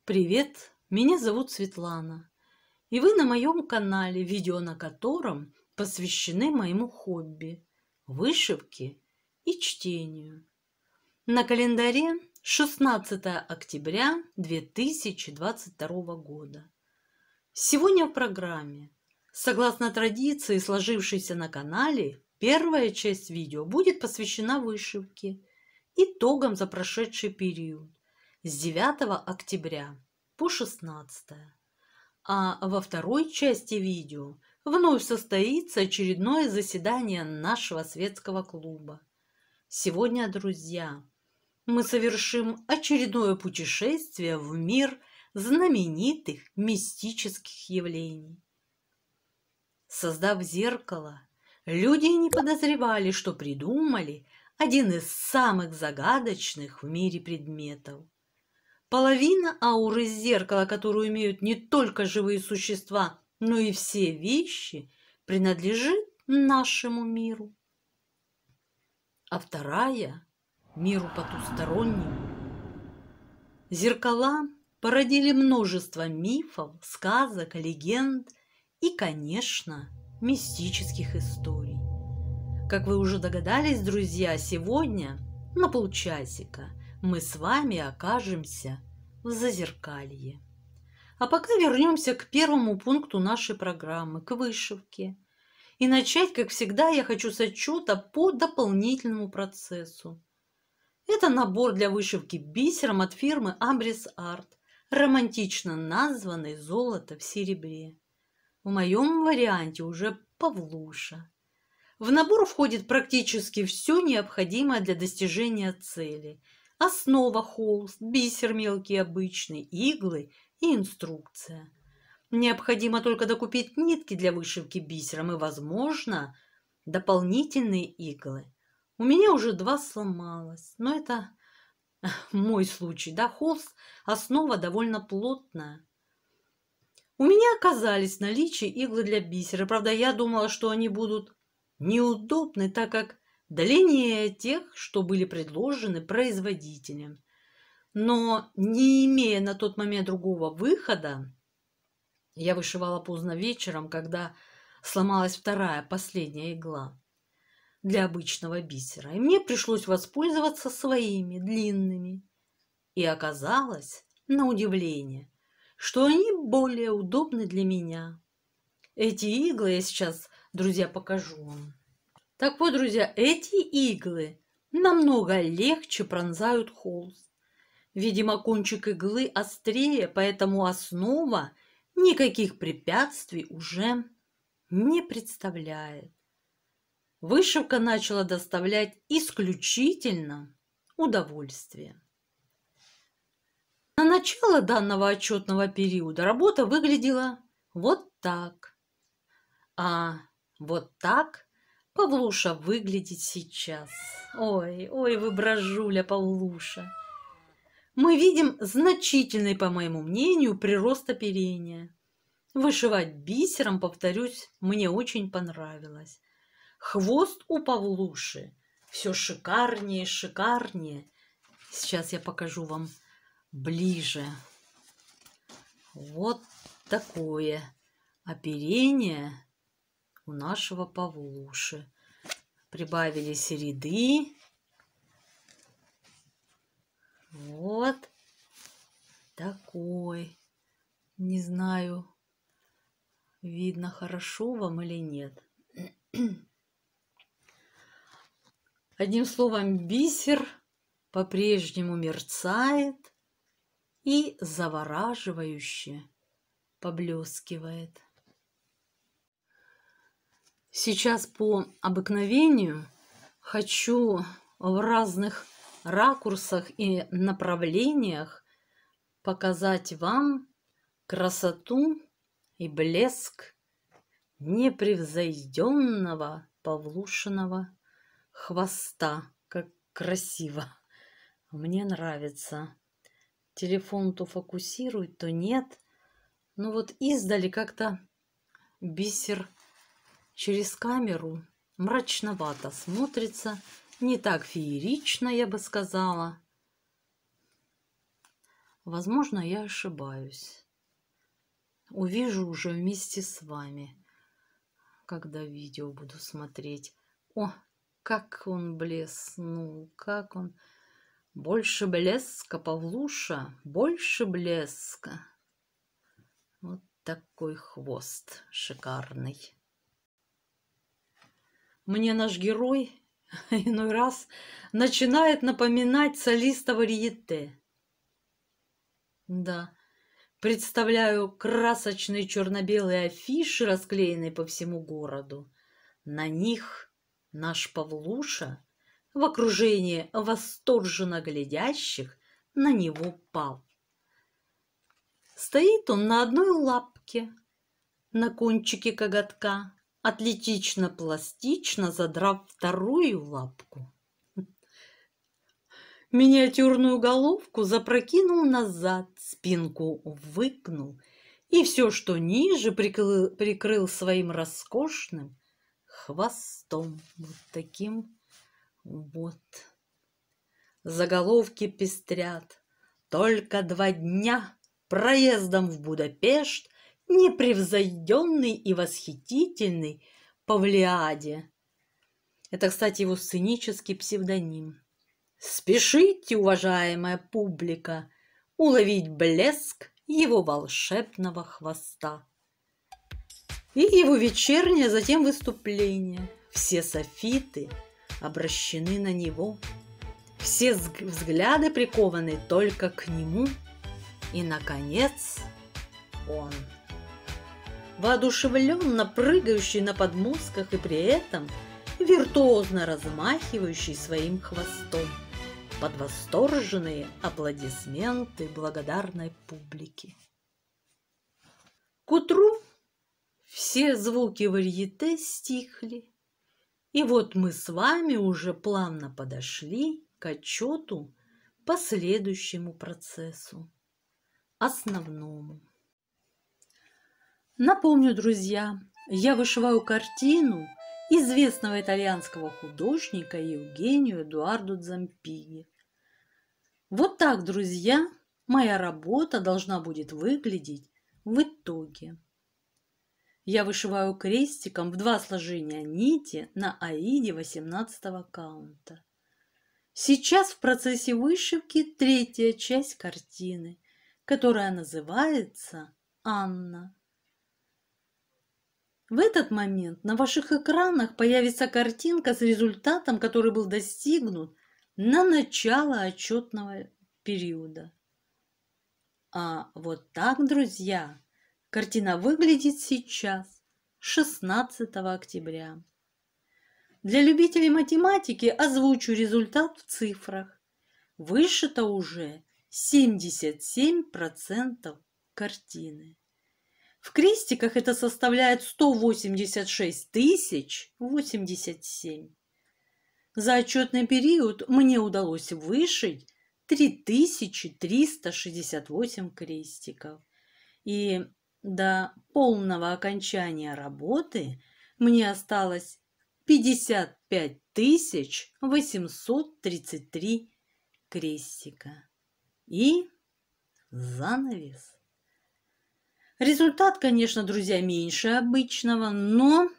Привет, меня зовут Светлана, и вы на моем канале, видео на котором посвящены моему хобби – вышивке и чтению. На календаре 16 октября 2022 года. Сегодня в программе, согласно традиции, сложившейся на канале, первая часть видео будет посвящена вышивке, итогам за прошедший период с 9 октября по 16. А во второй части видео вновь состоится очередное заседание нашего светского клуба. Сегодня, друзья, мы совершим очередное путешествие в мир знаменитых мистических явлений. Создав зеркало, люди не подозревали, что придумали один из самых загадочных в мире предметов. Половина ауры зеркала, которую имеют не только живые существа, но и все вещи, принадлежит нашему миру. А вторая – миру потустороннему. Зеркала породили множество мифов, сказок, легенд и, конечно, мистических историй. Как вы уже догадались, друзья, сегодня на полчасика мы с вами окажемся в Зазеркалье. А пока вернемся к первому пункту нашей программы, к вышивке. И начать, как всегда, я хочу с отчета по дополнительному процессу. Это набор для вышивки бисером от фирмы Абрис Арт, романтично названный «Золото в серебре». В моем варианте уже Павлуша. В набор входит практически все необходимое для достижения цели. Основа, холст, бисер мелкий обычный, иглы и инструкция. Необходимо только докупить нитки для вышивки бисером и, возможно, дополнительные иглы. У меня уже 2 сломалось, но это мой случай. Да, холст, основа довольно плотная. У меня оказались в наличии иглы для бисера. Правда, я думала, что они будут неудобны, так как длиннее тех, что были предложены производителем. Но не имея на тот момент другого выхода, я вышивала поздно вечером, когда сломалась вторая, последняя игла для обычного бисера. И мне пришлось воспользоваться своими длинными. И оказалось, на удивление, что они более удобны для меня. Эти иглы я сейчас, друзья, покажу вам. Так вот, друзья, эти иглы намного легче пронзают холст. Видимо, кончик иглы острее, поэтому основа никаких препятствий уже не представляет. Вышивка начала доставлять исключительно удовольствие. На начало данного отчетного периода работа выглядела вот так. А вот так Павлуша выглядит сейчас. Ой, ой, вы брожуля, Павлуша. Мы видим значительный, по моему мнению, прирост оперения. Вышивать бисером, повторюсь, мне очень понравилось. Хвост у Павлуши все шикарнее и шикарнее. Сейчас я покажу вам ближе. Вот такое оперение у нашего Павлуши. Прибавили середы. Вот такой. Не знаю, видно хорошо вам или нет. Одним словом, бисер по-прежнему мерцает и завораживающе поблескивает. Сейчас по обыкновению хочу в разных ракурсах и направлениях показать вам красоту и блеск непревзойденного Павлушиного хвоста. Как красиво! Мне нравится. Телефон то фокусирует, то нет. Но вот издали как-то бисер через камеру мрачновато смотрится. Не так феерично, я бы сказала. Возможно, я ошибаюсь. Увижу уже вместе с вами, когда видео буду смотреть. О, как он блеснул, как он... Больше блеска, Павлуша, больше блеска. Вот такой хвост шикарный. Мне наш герой иной раз начинает напоминать солиста варьете. Да, представляю красочные черно-белые афиши, расклеенные по всему городу. На них наш Павлуша в окружении восторженно глядящих на него пал. Стоит он на одной лапке, на кончике коготка, атлетично-пластично задрав вторую лапку. Миниатюрную головку запрокинул назад, спинку выгнул, и все, что ниже, прикрыл своим роскошным хвостом. Вот таким вот. Заголовки пестрят. Только 2 дня проездом в Будапешт непревзойденный и восхитительный Павлиаде. Это, кстати, его сценический псевдоним. Спешите, уважаемая публика, уловить блеск его волшебного хвоста. И его вечернее затем выступление. Все софиты обращены на него. Все взгляды прикованы только к нему. И, наконец, он. Воодушевленно прыгающий на подмостках и при этом виртуозно размахивающий своим хвостом под восторженные аплодисменты благодарной публики. К утру все звуки варьете стихли, и вот мы с вами уже плавно подошли к отчету по следующему процессу, основному. Напомню, друзья, я вышиваю картину известного итальянского художника Евгенио Эдуардо Дзампини. Вот так, друзья, моя работа должна будет выглядеть в итоге. Я вышиваю крестиком в 2 сложения нити на аиде 18 каунта. Сейчас в процессе вышивки 3-я часть картины, которая называется «Анна». В этот момент на ваших экранах появится картинка с результатом, который был достигнут на начало отчетного периода. А вот так, друзья, картина выглядит сейчас, 16 октября. Для любителей математики озвучу результат в цифрах. Вышито уже 77% картины. В крестиках это составляет 186 087. За отчетный период мне удалось вышить 3368 крестиков. И до полного окончания работы мне осталось 55 833 крестика. И занавес. Результат, конечно, друзья, меньше обычного, но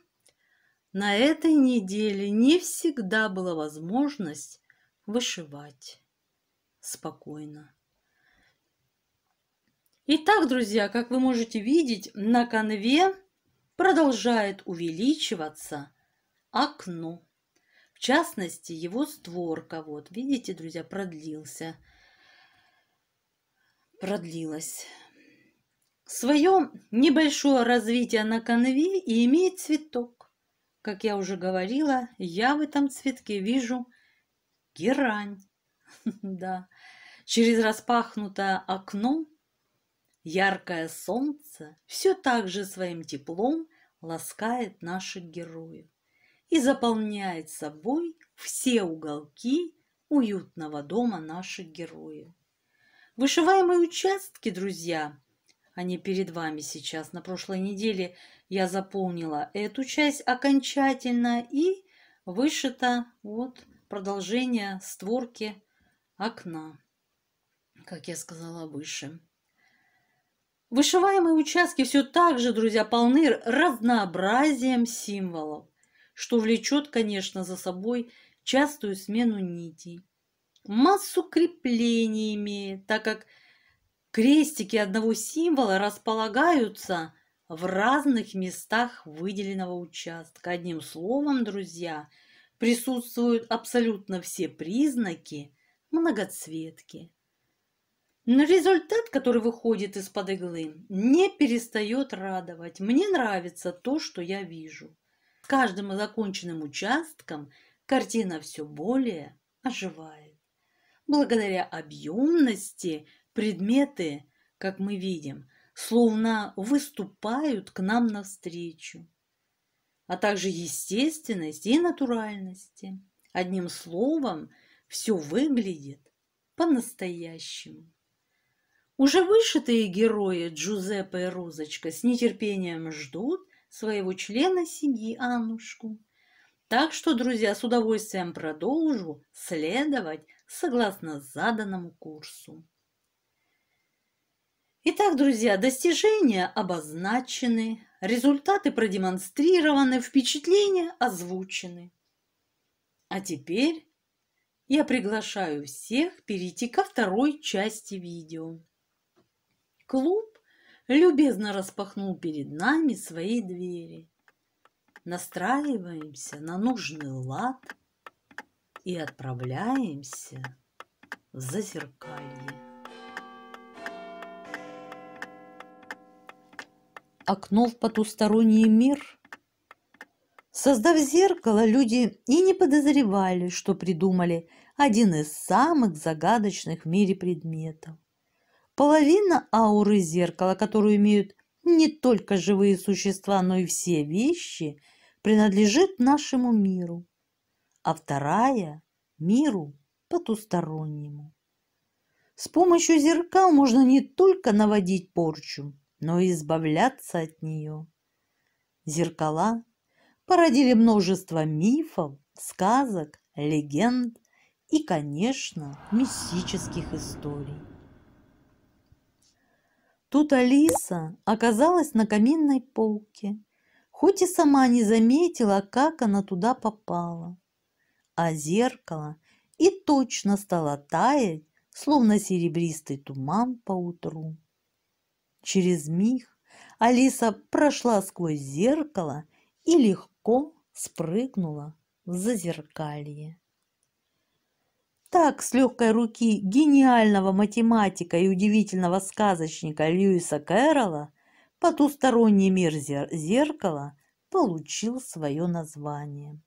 на этой неделе не всегда была возможность вышивать спокойно. Итак, друзья, как вы можете видеть, на канве продолжает увеличиваться окно. В частности, его створка. Вот, видите, друзья, продлилась. Свое небольшое развитие на канве и имеет цветок. Как я уже говорила, я в этом цветке вижу герань. Да. Через распахнутое окно яркое солнце все так же своим теплом ласкает наших героев и заполняет собой все уголки уютного дома наших героев. Вышиваемые участки, друзья, они перед вами сейчас. На прошлой неделе я заполнила эту часть окончательно и вышито вот продолжение створки окна. как я сказала выше. Вышиваемые участки все так же, друзья, полны разнообразием символов, что влечет, конечно, за собой частую смену нитей. Массу креплений имеет, так как крестики одного символа располагаются в разных местах выделенного участка. Одним словом, друзья, присутствуют абсолютно все признаки многоцветки. Но результат, который выходит из-под иглы, не перестает радовать. Мне нравится то, что я вижу. С каждым законченным участком картина все более оживает. Благодаря объемности предметы, как мы видим, словно выступают к нам навстречу, а также естественности и натуральности. Одним словом, все выглядит по-настоящему. Уже вышитые герои Джузеппе и Розочка с нетерпением ждут своего члена семьи Аннушку. Так что, друзья, с удовольствием продолжу следовать согласно заданному курсу. Итак, друзья, достижения обозначены, результаты продемонстрированы, впечатления озвучены. А теперь я приглашаю всех перейти ко второй части видео. Клуб любезно распахнул перед нами свои двери. Настраиваемся на нужный лад и отправляемся в зазеркалье. Окно в потусторонний мир. Создав зеркало, люди и не подозревали, что придумали один из самых загадочных в мире предметов. Половина ауры зеркала, которую имеют не только живые существа, но и все вещи, принадлежит нашему миру, а вторая – миру потустороннему. С помощью зеркал можно не только наводить порчу, но и избавляться от нее. Зеркала породили множество мифов, сказок, легенд и, конечно, мистических историй. Тут Алиса оказалась на каминной полке, хоть и сама не заметила, как она туда попала. А зеркало и точно стало таять, словно серебристый туман по утру. Через миг Алиса прошла сквозь зеркало и легко спрыгнула в зазеркалье. Так, с легкой руки гениального математика и удивительного сказочника Льюиса Кэрролла потусторонний мир зеркала получил свое название.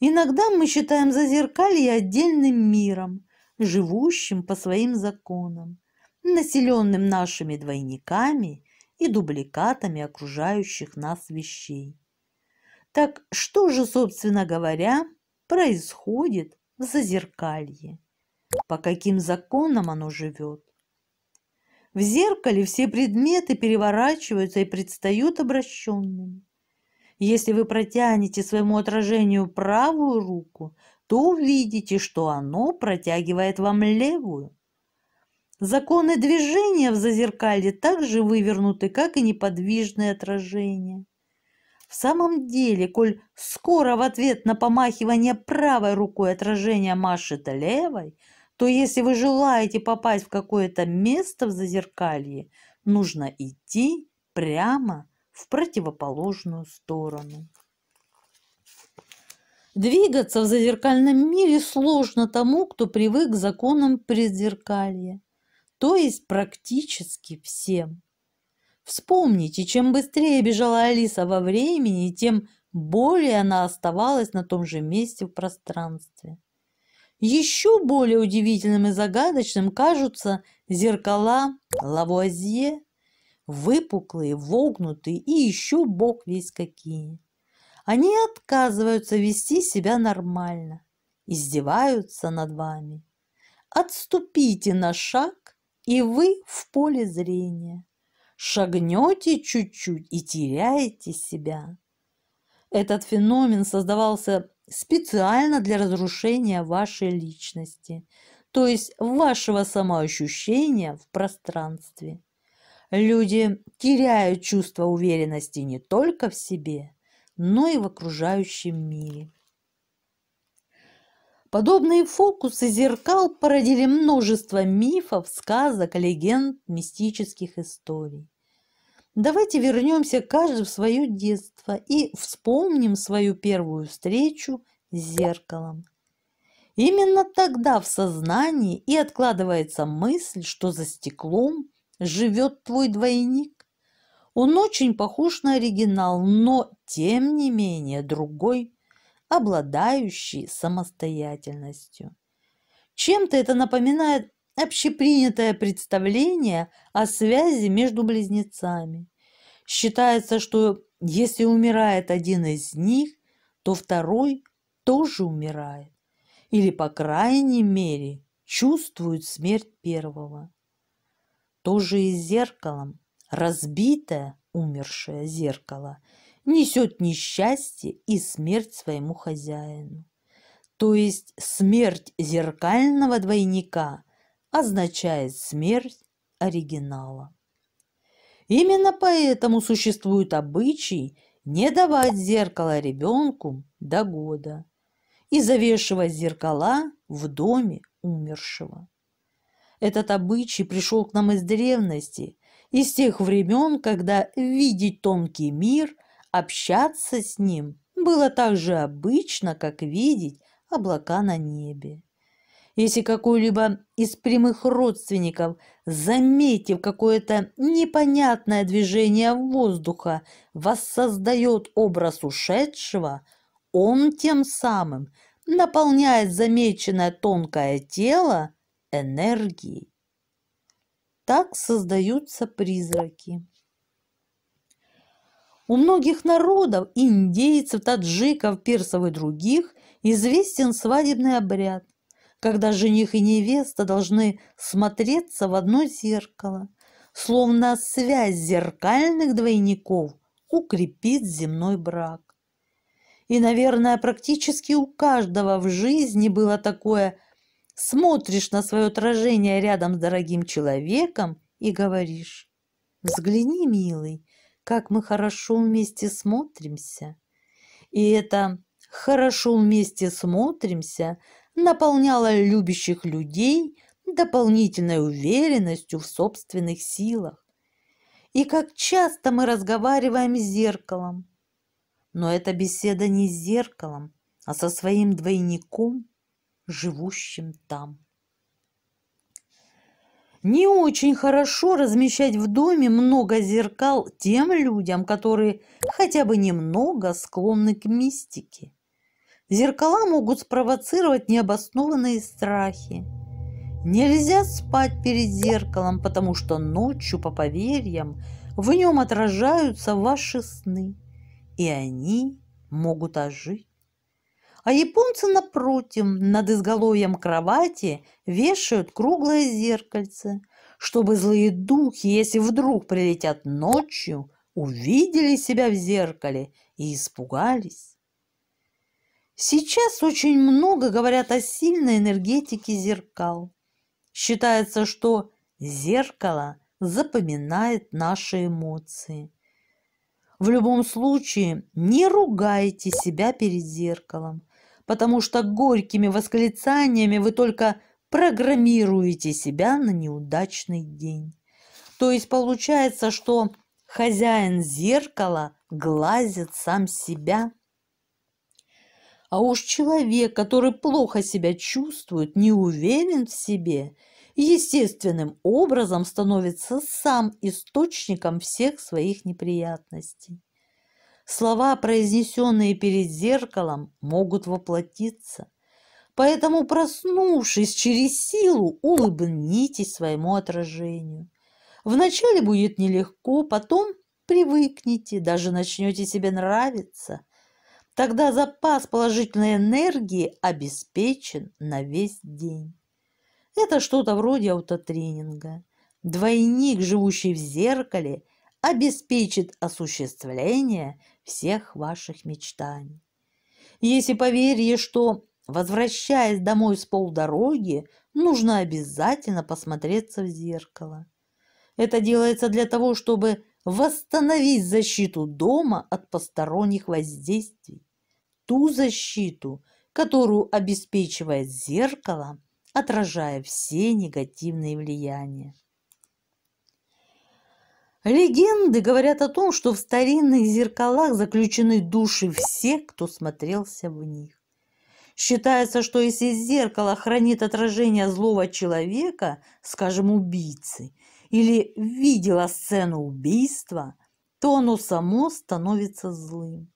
Иногда мы считаем зазеркалье отдельным миром, живущим по своим законам, населенным нашими двойниками и дубликатами окружающих нас вещей. Так что же, собственно говоря, происходит в зазеркалье? По каким законам оно живет? В зеркале все предметы переворачиваются и предстают обращенными. Если вы протянете своему отражению правую руку, то увидите, что оно протягивает вам левую. Законы движения в зазеркалье также вывернуты, как и неподвижные отражения. В самом деле, коль скоро в ответ на помахивание правой рукой отражение машет левой, то если вы желаете попасть в какое-то место в зазеркалье, нужно идти прямо в противоположную сторону. Двигаться в зазеркальном мире сложно тому, кто привык к законам предзеркалья, то есть практически всем. Вспомните, чем быстрее бежала Алиса во времени, тем более она оставалась на том же месте в пространстве. Еще более удивительным и загадочным кажутся зеркала Лавуазье, выпуклые, вогнутые и еще бог весть какие. Они отказываются вести себя нормально, издеваются над вами. Отступите на шаг, и вы в поле зрения. Шагнете чуть-чуть и теряете себя. Этот феномен создавался специально для разрушения вашей личности. то есть вашего самоощущения в пространстве. Люди теряют чувство уверенности не только в себе, но и в окружающем мире. Подобные фокусы зеркал породили множество мифов, сказок, легенд, мистических историй. Давайте вернемся каждый в свое детство и вспомним свою первую встречу с зеркалом. Именно тогда в сознании и откладывается мысль, что за стеклом живет твой двойник. Он очень похож на оригинал, но тем не менее другой, обладающий самостоятельностью. Чем-то это напоминает общепринятое представление о связи между близнецами. Считается, что если умирает один из них, то второй тоже умирает, или, по крайней мере, чувствует смерть первого. То же и с зеркалом. Разбитое, умершее зеркало несет несчастье и смерть своему хозяину. То есть смерть зеркального двойника означает смерть оригинала. Именно поэтому существует обычай не давать зеркало ребенку до года и завешивать зеркала в доме умершего. Этот обычай пришел к нам из древности, из тех времен, когда видеть тонкий мир, общаться с ним было так же обычно, как видеть облака на небе. Если какой-либо из прямых родственников, заметив какое-то непонятное движение воздуха, воссоздает образ ушедшего, он тем самым наполняет замеченное тонкое тело энергией. Так создаются призраки. У многих народов, индейцев, таджиков, персов и других, известен свадебный обряд, когда жених и невеста должны смотреться в одно зеркало, словно связь зеркальных двойников укрепит земной брак. И, наверное, практически у каждого в жизни было такое: смотришь на свое отражение рядом с дорогим человеком и говоришь: «Взгляни, милый, как мы хорошо вместе смотримся». И это «хорошо вместе смотримся» наполняло любящих людей дополнительной уверенностью в собственных силах. И как часто мы разговариваем с зеркалом. Но эта беседа не с зеркалом, а со своим двойником, живущим там. Не очень хорошо размещать в доме много зеркал тем людям, которые хотя бы немного склонны к мистике. Зеркала могут спровоцировать необоснованные страхи. Нельзя спать перед зеркалом, потому что ночью, по поверьям, в нем отражаются ваши сны, и они могут ожить. А японцы, напротив, над изголовьем кровати вешают круглое зеркальце, чтобы злые духи, если вдруг прилетят ночью, увидели себя в зеркале и испугались. Сейчас очень много говорят о сильной энергетике зеркал. Считается, что зеркало запоминает наши эмоции. В любом случае, не ругайте себя перед зеркалом, потому что горькими восклицаниями вы только программируете себя на неудачный день. То есть получается, что хозяин зеркала глазит сам себя. А уж человек, который плохо себя чувствует, не уверен в себе, естественным образом становится сам источником всех своих неприятностей. Слова, произнесенные перед зеркалом, могут воплотиться. Поэтому, проснувшись через силу, улыбнитесь своему отражению. Вначале будет нелегко, потом привыкнете, даже начнете себе нравиться. Тогда запас положительной энергии обеспечен на весь день. Это что-то вроде аутотренинга. Двойник, живущий в зеркале, обеспечит осуществление всех ваших мечтаний. Если поверье, что, возвращаясь домой с полдороги, нужно обязательно посмотреться в зеркало. Это делается для того, чтобы восстановить защиту дома от посторонних воздействий. Ту защиту, которую обеспечивает зеркало, отражая все негативные влияния. Легенды говорят о том, что в старинных зеркалах заключены души всех, кто смотрелся в них. Считается, что если зеркало хранит отражение злого человека, скажем, убийцы, или видело сцену убийства, то оно само становится злым.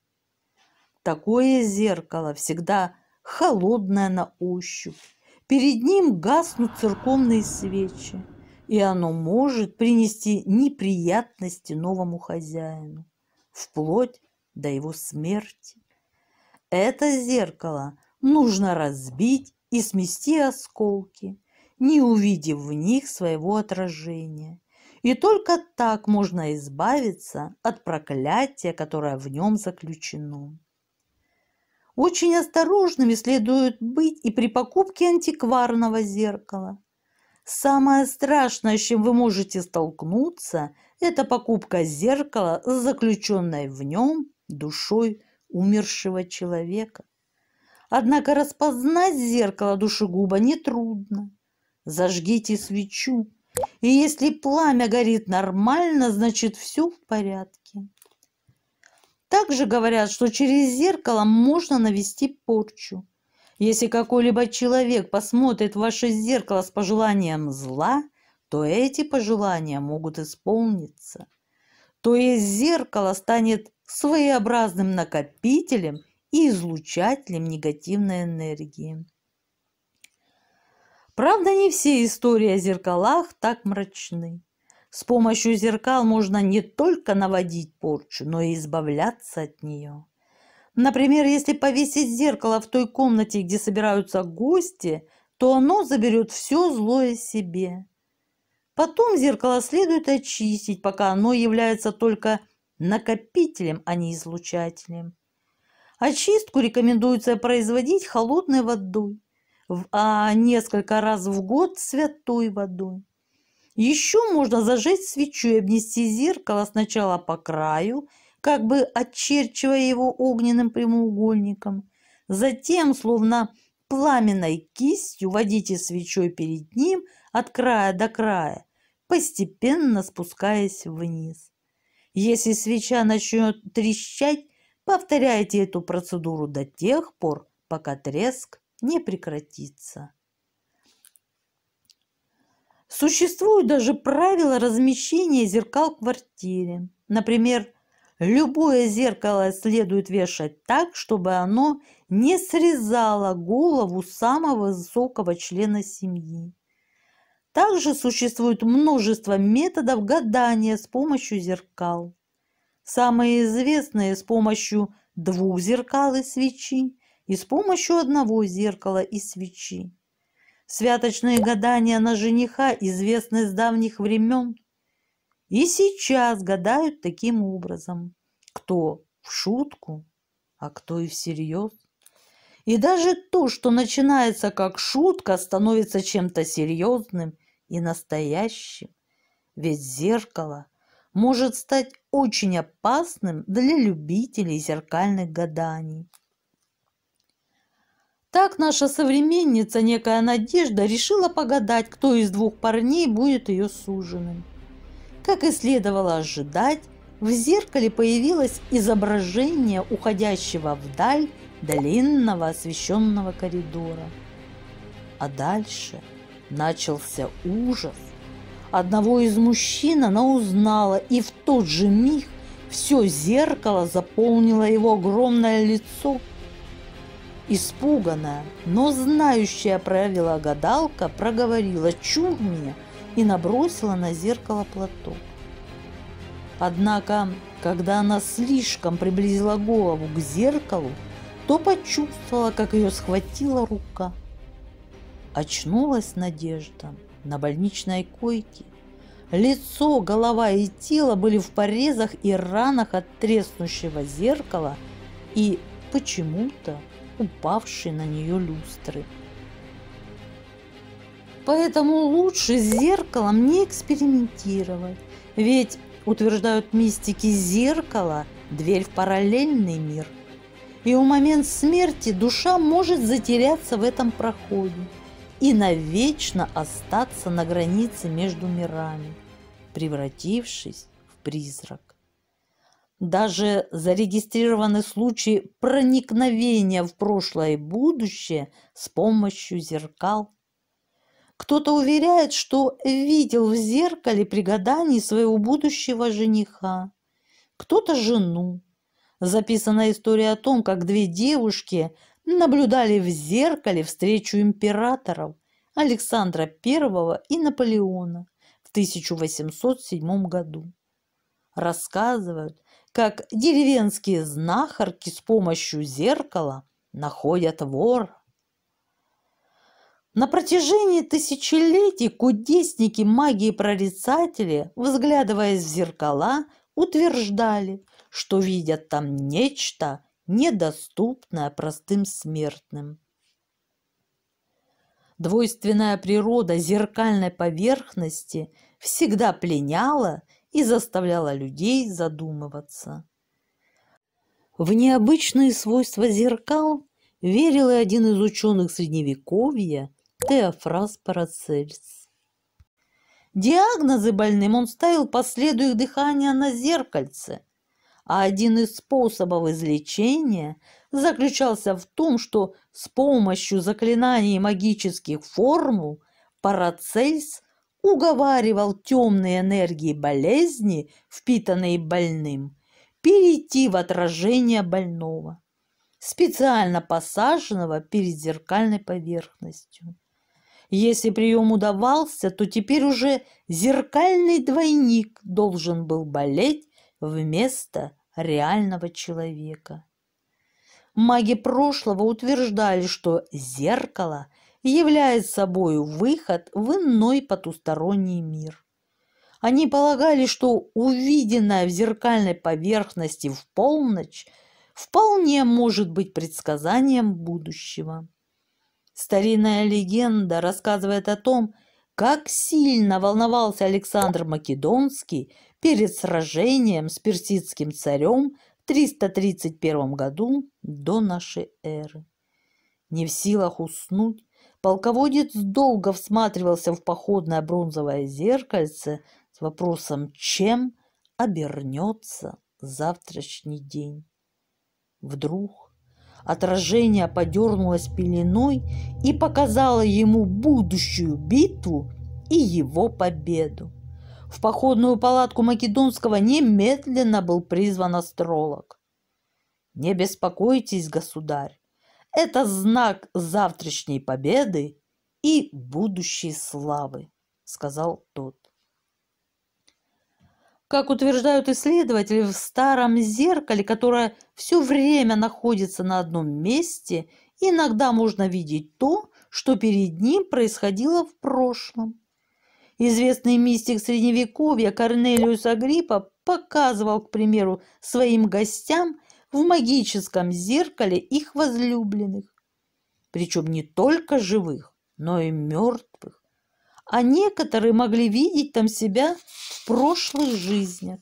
Такое зеркало всегда холодное на ощупь. Перед ним гаснут церковные свечи, и оно может принести неприятности новому хозяину, вплоть до его смерти. Это зеркало нужно разбить и смести осколки, не увидев в них своего отражения. И только так можно избавиться от проклятия, которое в нем заключено. Очень осторожными следует быть и при покупке антикварного зеркала. Самое страшное, с чем вы можете столкнуться, это покупка зеркала с заключенной в нем душой умершего человека. Однако распознать зеркало душегуба нетрудно. Зажгите свечу, и если пламя горит нормально, значит все в порядке. Также говорят, что через зеркало можно навести порчу. Если какой-либо человек посмотрит в ваше зеркало с пожеланием зла, то эти пожелания могут исполниться. То есть зеркало станет своеобразным накопителем и излучателем негативной энергии. Правда, не все истории о зеркалах так мрачны. С помощью зеркал можно не только наводить порчу, но и избавляться от нее. Например, если повесить зеркало в той комнате, где собираются гости, то оно заберет все злое себе. Потом зеркало следует очистить, пока оно является только накопителем, а не излучателем. Очистку рекомендуется производить холодной водой, а несколько раз в год святой водой. Еще можно зажечь свечу и обнести зеркало сначала по краю, как бы очерчивая его огненным прямоугольником. Затем, словно пламенной кистью, водите свечой перед ним от края до края, постепенно спускаясь вниз. Если свеча начнет трещать, повторяйте эту процедуру до тех пор, пока треск не прекратится. Существуют даже правила размещения зеркал в квартире. Например, любое зеркало следует вешать так, чтобы оно не срезало голову самого высокого члена семьи. Также существует множество методов гадания с помощью зеркал. Самые известные с помощью 2 зеркал и свечи и с помощью 1 зеркала и свечи. Святочные гадания на жениха известны с давних времен. И сейчас гадают таким образом, кто в шутку, а кто и всерьез. И даже то, что начинается как шутка, становится чем-то серьезным и настоящим. Ведь зеркало может стать очень опасным для любителей зеркальных гаданий. Так наша современница, некая Надежда, решила погадать, кто из 2 парней будет ее суженым. Как и следовало ожидать, в зеркале появилось изображение уходящего вдаль длинного освещенного коридора. А дальше начался ужас. Одного из мужчин она узнала, и в тот же миг все зеркало заполнило его огромное лицо. Испуганная, но знающая правила гадалка проговорила «чур мне» и набросила на зеркало платок. Однако, когда она слишком приблизила голову к зеркалу, то почувствовала, как ее схватила рука. Очнулась Надежда на больничной койке. Лицо, голова и тело были в порезах и ранах от треснувшего зеркала и почему-то упавшей на нее люстры. Поэтому лучше с зеркалом не экспериментировать. Ведь, утверждают мистики, зеркало – дверь в параллельный мир. И в момент смерти душа может затеряться в этом проходе и навечно остаться на границе между мирами, превратившись в призрак. Даже зарегистрированы случаи проникновения в прошлое и будущее с помощью зеркал. Кто-то уверяет, что видел в зеркале при гадании своего будущего жениха, кто-то жену. Записана история о том, как две девушки наблюдали в зеркале встречу императоров Александра I и Наполеона в 1807 году. Рассказывают, как деревенские знахарки с помощью зеркала находят вора. На протяжении тысячелетий кудесники, маги и прорицатели, взглядываясь в зеркала, утверждали, что видят там нечто, недоступное простым смертным. Двойственная природа зеркальной поверхности всегда пленяла и заставляла людей задумываться. В необычные свойства зеркал верил и один из ученых Средневековья Теофраст Парацельс. Диагнозы больным он ставил по следу их дыхания на зеркальце, а один из способов излечения заключался в том, что с помощью заклинаний и магических формул Парацельс уговаривал темные энергии болезни, впитанные больным, перейти в отражение больного, специально посаженного перед зеркальной поверхностью. Если прием удавался, то теперь уже зеркальный двойник должен был болеть вместо реального человека. Маги прошлого утверждали, что зеркало является собой выход в иной потусторонний мир. Они полагали, что увиденное в зеркальной поверхности в полночь вполне может быть предсказанием будущего. Старинная легенда рассказывает о том, как сильно волновался Александр Македонский перед сражением с персидским царем в 331 году до нашей эры. Не в силах уснуть, полководец долго всматривался в походное бронзовое зеркальце с вопросом, чем обернется завтрашний день. Вдруг отражение подернулось пеленой и показало ему будущую битву и его победу. В походную палатку Македонского немедленно был призван астролог. «Не беспокойтесь, государь, это знак завтрашней победы и будущей славы», — сказал тот. Как утверждают исследователи, в старом зеркале, которое все время находится на одном месте, иногда можно видеть то, что перед ним происходило в прошлом. Известный мистик Средневековья Корнелиус Агриппа показывал, к примеру, своим гостям в магическом зеркале их возлюбленных, причем не только живых, но и мертвых. А некоторые могли видеть там себя в прошлых жизнях.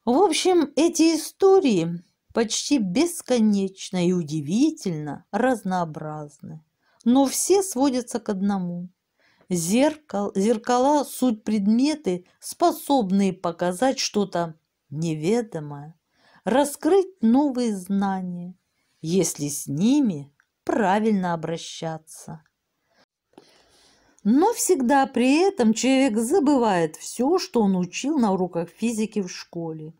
В общем, эти истории почти бесконечно и удивительно разнообразны, но все сводятся к одному. Зеркала – суть предметы, способные показать что-то неведомое, раскрыть новые знания, если с ними правильно обращаться. Но всегда при этом человек забывает все, что он учил на уроках физики в школе.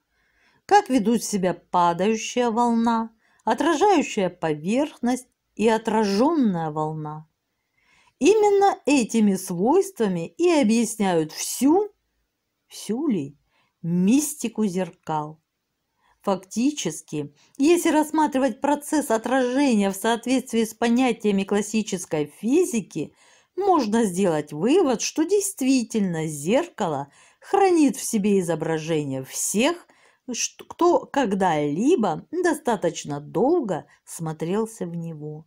Как ведут себя падающая волна, отражающая поверхность и отраженная волна. Именно этими свойствами и объясняют всю ли мистику зеркал. Фактически, если рассматривать процесс отражения в соответствии с понятиями классической физики, можно сделать вывод, что действительно зеркало хранит в себе изображение всех, кто когда-либо достаточно долго смотрелся в него.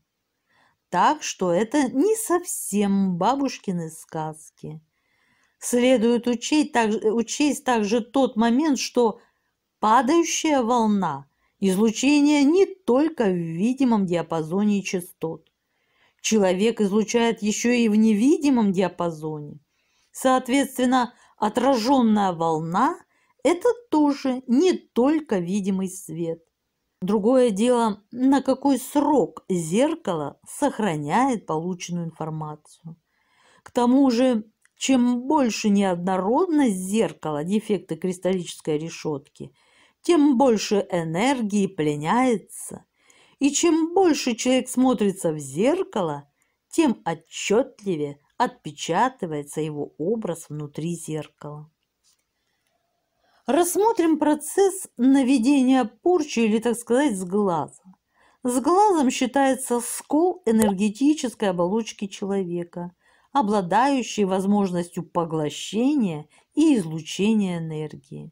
Так что это не совсем бабушкины сказки. Следует учесть также тот момент, что падающая волна – излучение не только в видимом диапазоне частот. Человек излучает еще и в невидимом диапазоне. Соответственно, отраженная волна – это тоже не только видимый свет. Другое дело, на какой срок зеркало сохраняет полученную информацию. К тому же, чем больше неоднородность зеркала, дефекты кристаллической решетки, тем больше энергии пленяется. И чем больше человек смотрится в зеркало, тем отчетливее отпечатывается его образ внутри зеркала. Рассмотрим процесс наведения порчи или, так сказать, сглаза. Сглазом считается скол энергетической оболочки человека, обладающий возможностью поглощения и излучения энергии.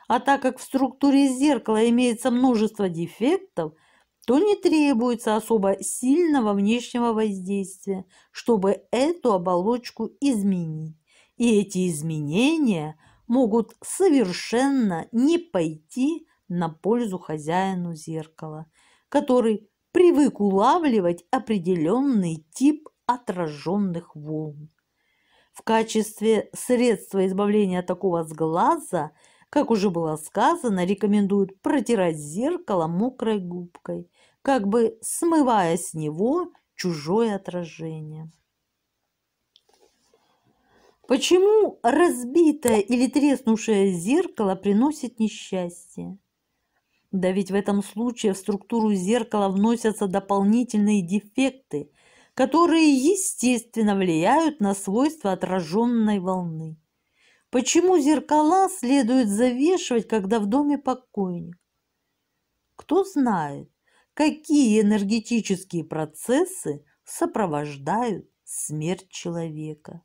А так как в структуре зеркала имеется множество дефектов, то не требуется особо сильного внешнего воздействия, чтобы эту оболочку изменить. И эти изменения могут совершенно не пойти на пользу хозяину зеркала, который привык улавливать определенный тип отраженных волн. В качестве средства избавления от такого сглаза, как уже было сказано, рекомендуют протирать зеркало мокрой губкой, как бы смывая с него чужое отражение. Почему разбитое или треснувшее зеркало приносит несчастье? Да ведь в этом случае в структуру зеркала вносятся дополнительные дефекты, которые, естественно, влияют на свойства отраженной волны. Почему зеркала следует завешивать, когда в доме покойник? Кто знает, какие энергетические процессы сопровождают смерть человека.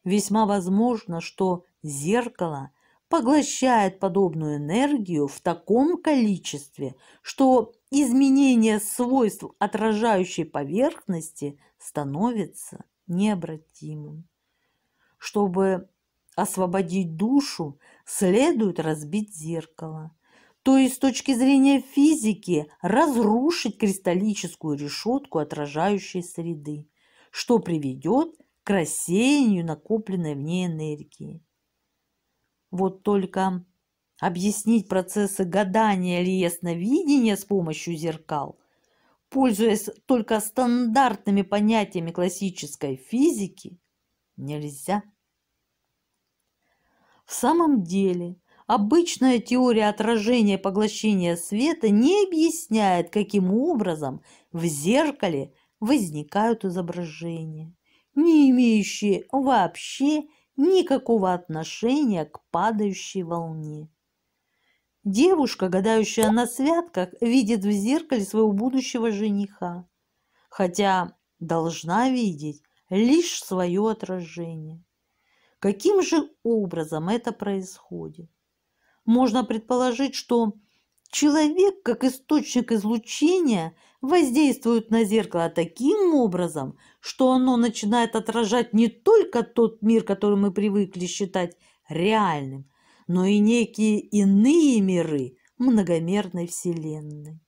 Весьма возможно, что зеркало поглощает подобную энергию в таком количестве, что изменение свойств отражающей поверхности становится необратимым. Чтобы освободить душу, следует разбить зеркало, то есть с точки зрения физики разрушить кристаллическую решетку отражающей среды, что приведет к рассеянию накопленной в ней энергии. Вот только объяснить процессы гадания или ясновидения с помощью зеркал, пользуясь только стандартными понятиями классической физики, нельзя. В самом деле, обычная теория отражения и поглощения света не объясняет, каким образом в зеркале возникают изображения, не имеющие вообще никакого отношения к падающей волне. Девушка, гадающая на святках, видит в зеркале своего будущего жениха, хотя должна видеть лишь свое отражение. Каким же образом это происходит? Можно предположить, что человек, как источник излучения, воздействует на зеркало таким образом, что оно начинает отражать не только тот мир, который мы привыкли считать реальным, но и некие иные миры многомерной Вселенной.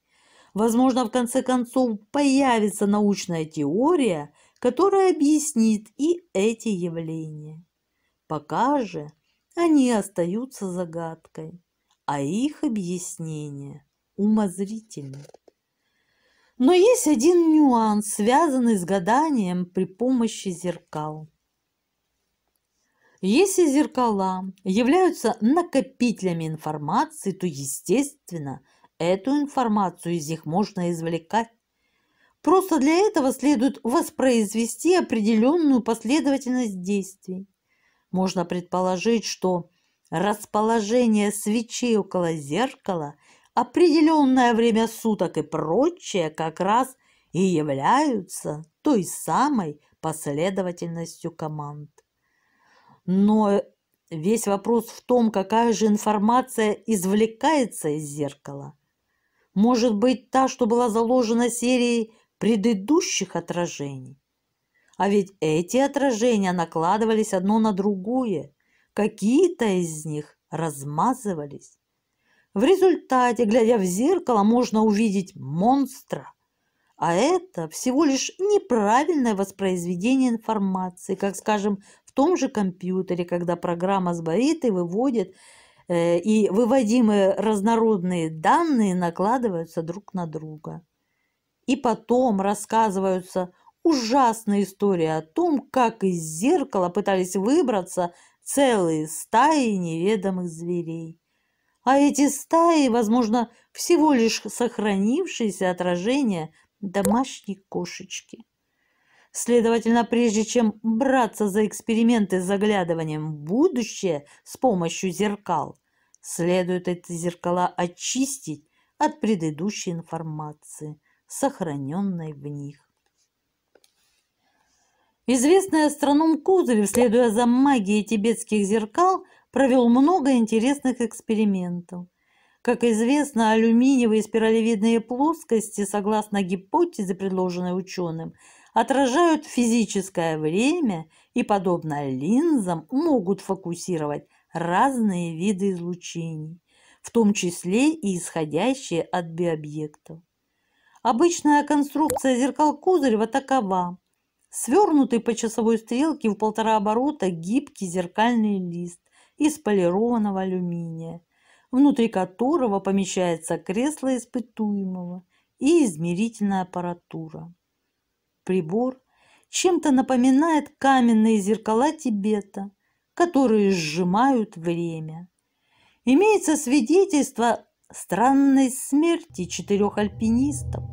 Возможно, в конце концов появится научная теория, которая объяснит и эти явления. Пока же они остаются загадкой, а их объяснение умозрительно. Но есть один нюанс, связанный с гаданием при помощи зеркал. Если зеркала являются накопителями информации, то, естественно, эту информацию из них можно извлекать. Просто для этого следует воспроизвести определенную последовательность действий. Можно предположить, что расположение свечей около зеркала, определенное время суток и прочее как раз и являются той самой последовательностью команд. Но весь вопрос в том, какая же информация извлекается из зеркала. Может быть, та, что была заложена серией предыдущих отражений. А ведь эти отражения накладывались одно на другое, какие-то из них размазывались. В результате, глядя в зеркало, можно увидеть монстра, а это всего лишь неправильное воспроизведение информации, как, скажем, в том же компьютере, когда программа сбоит и выводит, и выводимые разнородные данные накладываются друг на друга. И потом рассказываются ужасные истории о том, как из зеркала пытались выбраться целые стаи неведомых зверей. А эти стаи, возможно, всего лишь сохранившиеся отражения домашней кошечки. Следовательно, прежде чем браться за эксперименты с заглядыванием в будущее с помощью зеркал, следует эти зеркала очистить от предыдущей информации, сохраненной в них. Известный астроном Козырев, следуя за магией тибетских зеркал, провел много интересных экспериментов. Как известно, алюминиевые спиралевидные плоскости, согласно гипотезе, предложенной ученым, отражают физическое время и, подобно линзам, могут фокусировать разные виды излучений, в том числе и исходящие от биобъектов. Обычная конструкция зеркал Козырева такова: свернутый по часовой стрелке в 1,5 оборота гибкий зеркальный лист из полированного алюминия, внутри которого помещается кресло испытуемого и измерительная аппаратура. Прибор чем-то напоминает каменные зеркала Тибета, которые сжимают время. Имеется свидетельство странной смерти 4 альпинистов,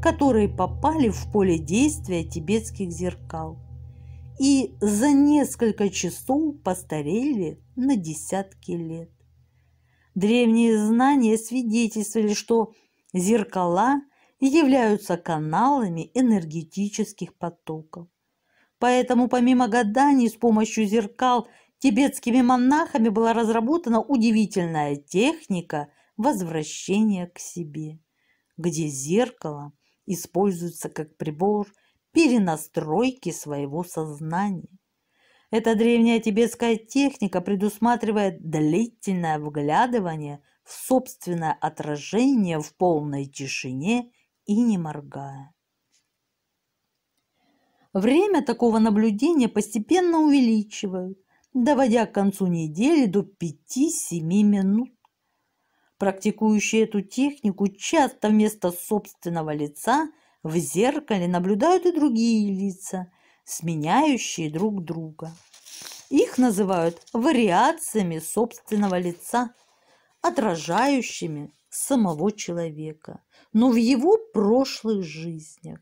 которые попали в поле действия тибетских зеркал и за несколько часов постарели на десятки лет. Древние знания свидетельствовали, что зеркала являются каналами энергетических потоков. Поэтому помимо гаданий с помощью зеркал тибетскими монахами была разработана удивительная техника возвращения к себе, где зеркало используется как прибор перенастройки своего сознания. Эта древняя тибетская техника предусматривает длительное вглядывание в собственное отражение в полной тишине и не моргая. Время такого наблюдения постепенно увеличивают, доводя к концу недели до 5-7 минут. Практикующие эту технику часто вместо собственного лица в зеркале наблюдают и другие лица, сменяющие друг друга. Их называют вариациями собственного лица, отражающими самого человека, но в его прошлых жизнях.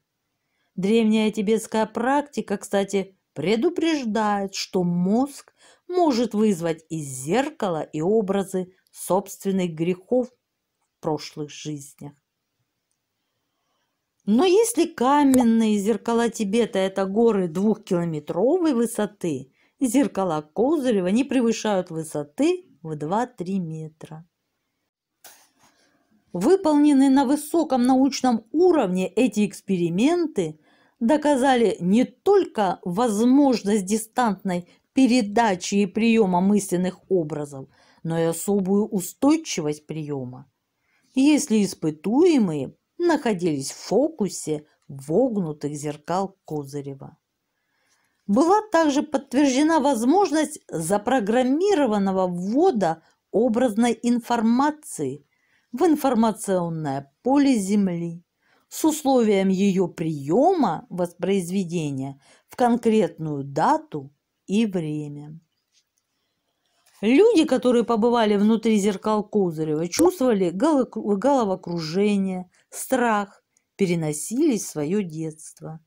Древняя тибетская практика, кстати, предупреждает, что мозг может вызвать из зеркала и образы собственных грехов в прошлых жизнях. Но если каменные зеркала Тибета – это горы 2-километровой высоты, зеркала Козырева не превышают высоты в 2-3 метра. Выполненные на высоком научном уровне эти эксперименты доказали не только возможность дистантной передачи и приема мысленных образов, но и особую устойчивость приема, если испытуемые находились в фокусе вогнутых зеркал Козырева. Была также подтверждена возможность запрограммированного ввода образной информации в информационное поле Земли с условием ее приема, воспроизведения в конкретную дату и время. Люди, которые побывали внутри зеркал Козырева, чувствовали головокружение, страх, переносились в свое детство.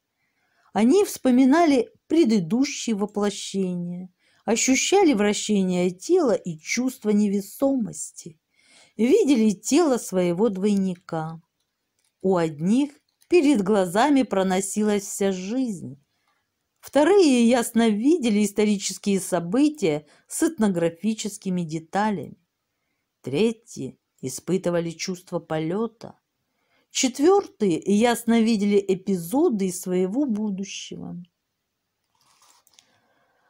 Они вспоминали предыдущие воплощения, ощущали вращение тела и чувство невесомости, видели тело своего двойника. У одних перед глазами проносилась вся жизнь. Вторые ясно видели исторические события с этнографическими деталями. Третьи испытывали чувство полета. Четвертые ясно видели эпизоды из своего будущего.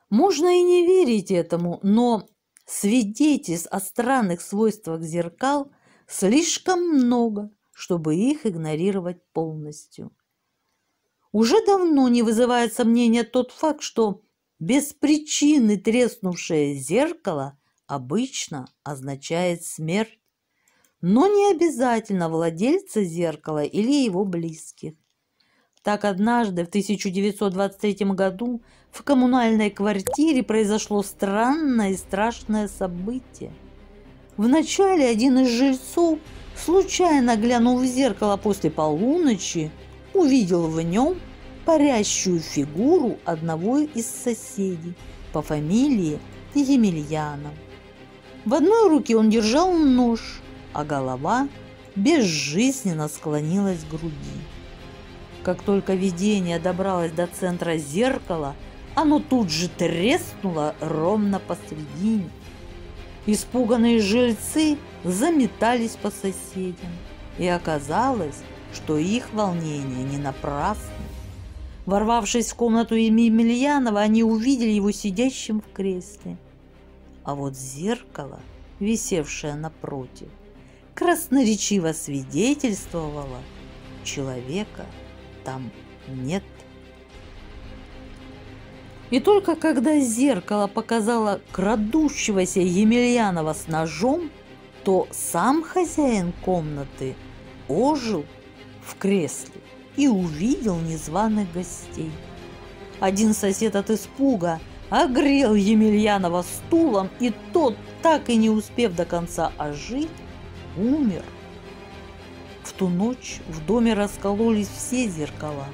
Можно и не верить этому, но свидетельств о странных свойствах зеркал слишком много, чтобы их игнорировать полностью. Уже давно не вызывает сомнения тот факт, что без причины треснувшее зеркало обычно означает смерть, но не обязательно владельца зеркала или его близких. Так однажды в 1923 году в коммунальной квартире произошло странное и страшное событие. Вначале один из жильцов, случайно глянув в зеркало после полуночи, увидел в нем парящую фигуру одного из соседей по фамилии Емельянов. В одной руке он держал нож, а голова безжизненно склонилась к груди. Как только видение добралось до центра зеркала, оно тут же треснуло ровно посредине. Испуганные жильцы заметались по соседям, и оказалось, что их волнение не напрасно. Ворвавшись в комнату Емельянова, они увидели его сидящим в кресле. А вот зеркало, висевшее напротив, красноречиво свидетельствовало: человека там нет. И только когда зеркало показало крадущегося Емельянова с ножом, то сам хозяин комнаты ожил в кресле и увидел незваных гостей. Один сосед от испуга огрел Емельянова стулом, и тот, так и не успев до конца ожить, умер. В ту ночь в доме раскололись все зеркала.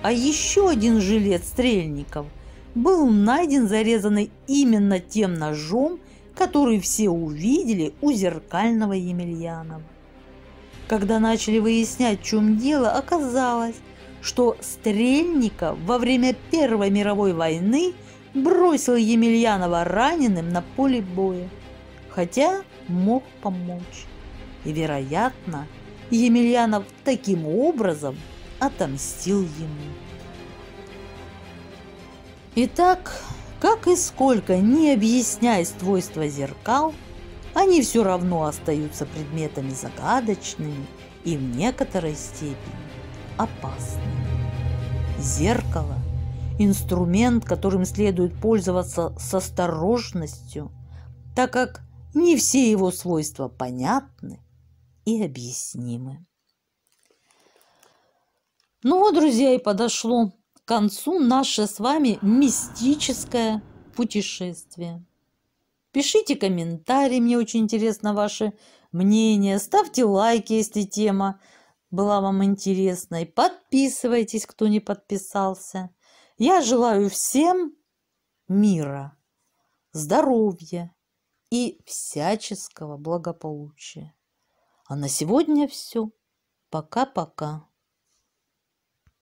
А еще один жилец Стрельников был найден зарезанный именно тем ножом, который все увидели у зеркального Емельянова. Когда начали выяснять, в чем дело, оказалось, что Стрельников во время Первой мировой войны бросил Емельянова раненым на поле боя, хотя мог помочь. И, вероятно, Емельянов таким образом отомстил ему. Итак, как и сколько ни объясняй свойства зеркал, они все равно остаются предметами загадочными и в некоторой степени опасными. Зеркало – инструмент, которым следует пользоваться с осторожностью, так как не все его свойства понятны и объяснимы. Ну вот, друзья, и подошло к концу наше с вами мистическое путешествие. Пишите комментарии, мне очень интересно ваше мнение. Ставьте лайки, если тема была вам интересной. Подписывайтесь, кто не подписался. Я желаю всем мира, здоровья и всяческого благополучия. А на сегодня все. Пока-пока.